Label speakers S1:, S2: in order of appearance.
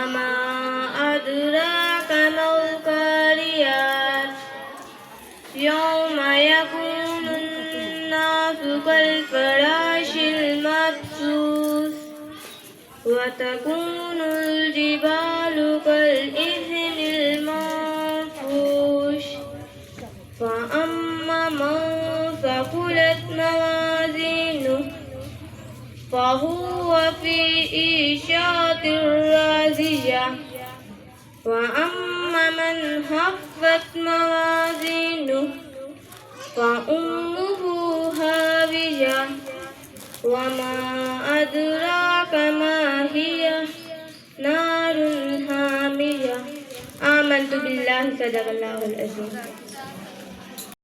S1: وما أدراك ما القارعة يوم يكون الناس كالفراش المبثوث وتكون الجبال كالعهن المنفوش فأما من ثقلت موازينه فهو في عيشة راضية وأما من خفت موازينه فأمه هاوية وما أدراك ما هي نار حامية. آمنت بالله صدق الله العظيم.